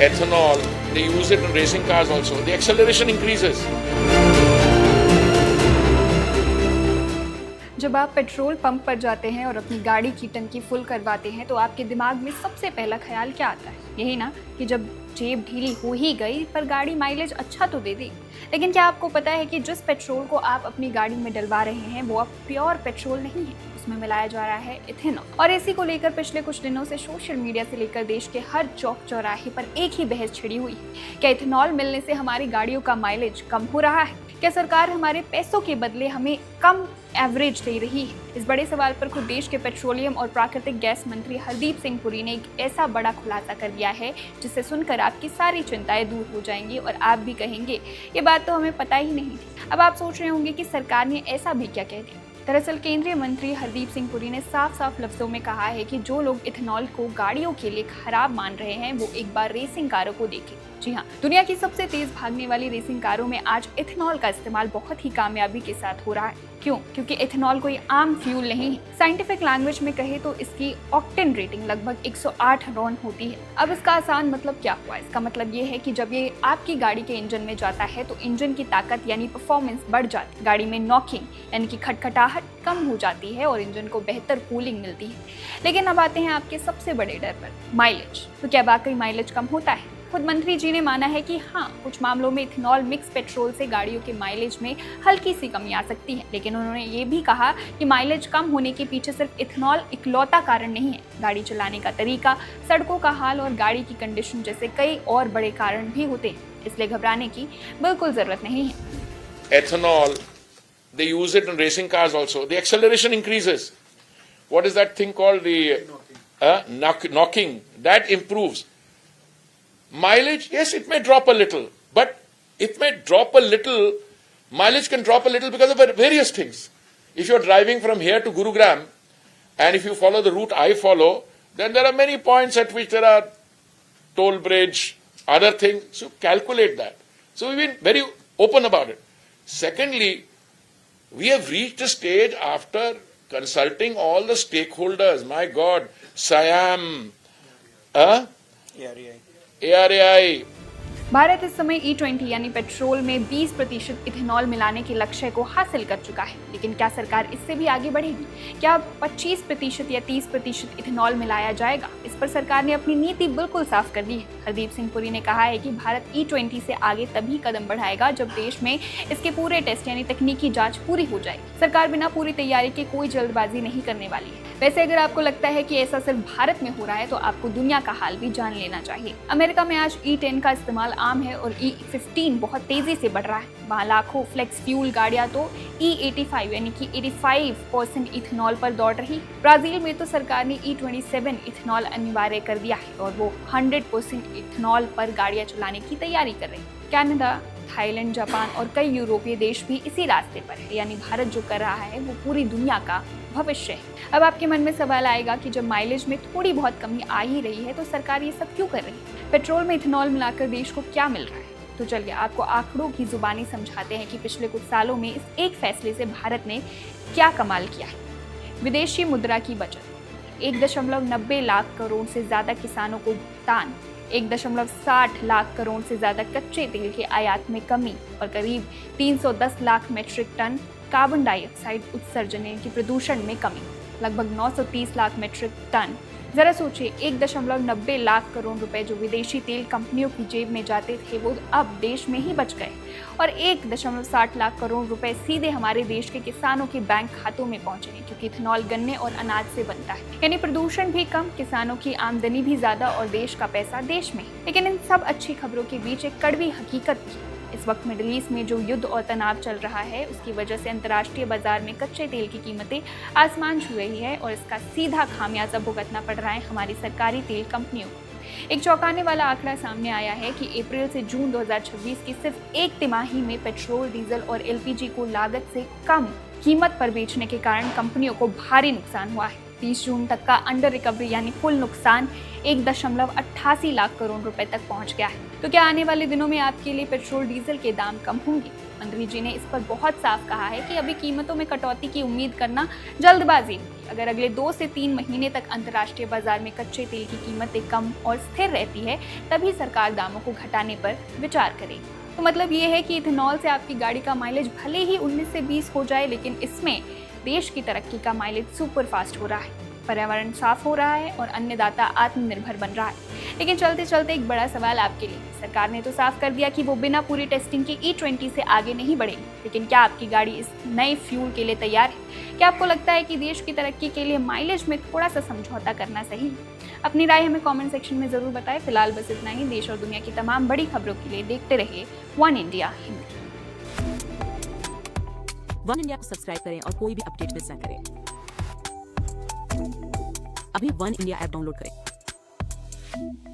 ethanol, they use it in racing cars also. The acceleration increases. जब आप petrol pump पर जाते हैं और अपनी गाड़ी की टंकी फुल करवाते हैं तो आपके दिमाग में सबसे पहला ख्याल क्या आता है? यही ना कि जब जेब ढीली हो ही गई पर गाड़ी माइलेज अच्छा तो दे दी। लेकिन क्या आपको पता है कि जिस पेट्रोल को आप अपनी गाड़ी में डलवा रहे हैं वो अब प्योर पेट्रोल नहीं है, उसमें मिलाया जा रहा है इथेनॉल। और इसी को लेकर पिछले कुछ दिनों से सोशल मीडिया से लेकर देश के हर चौक चौराहे पर एक ही बहस छिड़ी हुई है। क्या इथेनॉल मिलने से हमारी गाड़ियों का माइलेज कम हो रहा है? क्या सरकार हमारे पैसों के बदले हमें कम एवरेज दे रही है? इस बड़े सवाल पर खुद देश के पेट्रोलियम और प्राकृतिक गैस मंत्री हरदीप सिंह पुरी ने एक ऐसा बड़ा खुलासा कर दिया है जिसे सुनकर आपकी सारी चिंताएं दूर हो जाएंगी और आप भी कहेंगे ये बात तो हमें पता ही नहीं थी। अब आप सोच रहे होंगे कि सरकार ने ऐसा भी क्या कह दिया। दरअसल केंद्रीय मंत्री हरदीप सिंह पुरी ने साफ साफ लफ्जों में कहा है कि जो लोग इथेनॉल को गाड़ियों के लिए खराब मान रहे हैं वो एक बार रेसिंग कारों को देखें। जी हाँ, दुनिया की सबसे तेज भागने वाली रेसिंग कारों में आज इथेनॉल का इस्तेमाल बहुत ही कामयाबी के साथ हो रहा है। क्यों? क्योंकि इथेनॉल कोई आम फ्यूल नहीं है। साइंटिफिक लैंग्वेज में कहे तो इसकी ऑक्टेन रेटिंग लगभग 108 रॉन होती है। अब इसका आसान मतलब क्या हुआ? इसका मतलब ये है कि जब ये आपकी गाड़ी के इंजन में जाता है तो इंजन की ताकत यानी परफॉर्मेंस बढ़ जाती है, गाड़ी में नॉकिंग यानी कि खटखटाहट कम हो जाती है और इंजन को बेहतर कूलिंग मिलती है। लेकिन अब आते हैं आपके सबसे बड़े डर पर, माइलेज। तो क्या वाकई माइलेज कम होता है? खुद मंत्री जी ने माना है कि हाँ, कुछ मामलों में इथेनॉल मिक्स पेट्रोल से गाड़ियों के माइलेज में हल्की सी कमी आ सकती है। लेकिन उन्होंने ये भी कहा कि माइलेज कम होने के पीछे सिर्फ इथेनॉल इकलौता कारण नहीं है। गाड़ी चलाने का तरीका, सड़कों का हाल और गाड़ी की कंडीशन जैसे कई और बड़े कारण भी होते हैं। इसलिए घबराने की बिल्कुल जरूरत नहीं है। Ethanol, they use it in racing cars also. The acceleration increases. What is that thing called? The knocking. That improves. Mileage, yes, it may drop a little, but it may drop a little. Mileage can drop a little because of various things. If you're driving from here to Gurugram, and if you follow the route I follow, then there are many points at which there are toll bridge, other things. So calculate that. So we've been very open about it. Secondly, we have reached a stage after consulting all the stakeholders. My God, SIAM, ARAI. Bharat इस समय E20 यानी petrol में 20% ethanol मिलाने के लक्ष्य को हासिल कर चुका है। लेकिन क्या सरकार इससे भी आगे बढ़ेगी? क्या 25% या 30% इथेनॉल मिलाया जाएगा? इस पर सरकार ने अपनी नीति बिल्कुल साफ कर दी है। हरदीप सिंह पुरी ने कहा है कि भारत E20 से आगे तभी कदम बढ़ाएगा जब देश में इसके पूरे टेस्ट यानी तकनीकी जांच पूरी हो जाएगी। सरकार बिना पूरी तैयारी के कोई जल्दबाजी नहीं करने वाली है। वैसे अगर आपको लगता है कि ऐसा सिर्फ भारत में हो रहा है तो आपको दुनिया का हाल भी जान लेना चाहिए। अमेरिका में आज E10 का इस्तेमाल आम है और E15 बहुत तेजी से बढ़ रहा है। वहाँ लाखों फ्लेक्स फ्यूल गाड़ियां तो E85 यानी कि 85% इथेनॉल पर दौड़ रही। ब्राजील में तो सरकार ने E27 इथेनॉल अनिवार्य कर दिया है और वो 100% इथेनॉल पर गाड़ियां चलाने की तैयारी कर रही है। कनाडा, थाईलैंड, जापान और कई यूरोपीय देश भी इसी रास्ते पर है। यानी भारत जो कर रहा है वो पूरी दुनिया का भविष्य है। अब आपके मन में सवाल आएगा कि जब माइलेज में थोड़ी बहुत कमी आ ही रही है तो सरकार ये सब क्यों कर रही है? पेट्रोल में इथेनॉल मिलाकर देश को क्या मिल रहा है? तो चलिए आपको आंकड़ों की जुबानी समझाते हैं कि पिछले कुछ सालों में इस एक फैसले से भारत ने क्या कमाल किया है। विदेशी मुद्रा की बचत, 1.90 लाख करोड़ से ज्यादा किसानों को भुगतान, 1.60 लाख करोड़ से ज्यादा कच्चे तेल के आयात में कमी और करीब 310 lakh metric ton carbon dioxide उत्सर्जन यानी कि प्रदूषण में कमी, लगभग 930 लाख मीट्रिक टन। जरा सोचिए, 1.90 लाख करोड़ रुपए जो विदेशी तेल कंपनियों की जेब में जाते थे वो अब देश में ही बच गए और 1.60 लाख करोड़ रुपए सीधे हमारे देश के किसानों के बैंक खातों में पहुंचे हैं, क्योंकि इथेनॉल गन्ने और अनाज से बनता है। यानी प्रदूषण भी कम, किसानों की आमदनी भी ज्यादा और देश का पैसा देश में। लेकिन इन सब अच्छी खबरों के बीच एक कड़वी हकीकत भी। इस वक्त मिडिल ईस्ट में जो युद्ध और तनाव चल रहा है उसकी वजह से अंतर्राष्ट्रीय बाजार में कच्चे तेल की कीमतें आसमान छू रही है और इसका सीधा खामियाजा भुगतना पड़ रहा है हमारी सरकारी तेल कंपनियों को। एक चौंकाने वाला आंकड़ा सामने आया है कि अप्रैल से जून 2026 की सिर्फ एक तिमाही में पेट्रोल, डीजल और एलपीजी को लागत से कम कीमत पर बेचने के कारण कंपनियों को भारी नुकसान हुआ है। 30 जून तक का अंडर रिकवरी यानी कुल नुकसान 1.88 लाख करोड़ रुपए तक पहुंच गया है। तो क्या आने वाले दिनों में आपके लिए पेट्रोल, डीजल के दाम कम होंगे? मंत्री जी ने इस पर बहुत साफ कहा है कि अभी कीमतों में कटौती की उम्मीद करना जल्दबाजी है। अगर अगले 2 से 3 महीने तक अंतर्राष्ट्रीय बाजार में कच्चे तेल की कीमतें कम और स्थिर रहती है, तभी सरकार दामों को घटाने पर विचार करेगी। तो मतलब ये है कि इथेनॉल से आपकी गाड़ी का माइलेज भले ही 19 से 20 हो जाए, लेकिन इसमें देश की तरक्की का माइलेज सुपर फास्ट हो रहा है, पर्यावरण साफ हो रहा है और अन्नदाता आत्मनिर्भर बन रहा है। लेकिन चलते चलते एक बड़ा सवाल आपके लिए। सरकार ने तो साफ कर दिया कि वो बिना पूरी टेस्टिंग के E20 से आगे नहीं बढ़ेगी, लेकिन क्या आपकी गाड़ी इस नए फ्यूल के लिए तैयार है? क्या आपको लगता है कि देश की तरक्की के लिए माइलेज में थोड़ा सा समझौता करना सही है? अपनी राय हमें कमेंट सेक्शन में जरूर बताएं। फिलहाल बस इतना ही। देश और दुनिया की तमाम बड़ी खबरों के लिए देखते रहिए one India Hindi. One India को सब्सक्राइब करें और कोई भी अपडेट मिस ना करें। अभी वन इंडिया ऐप डाउनलोड करें।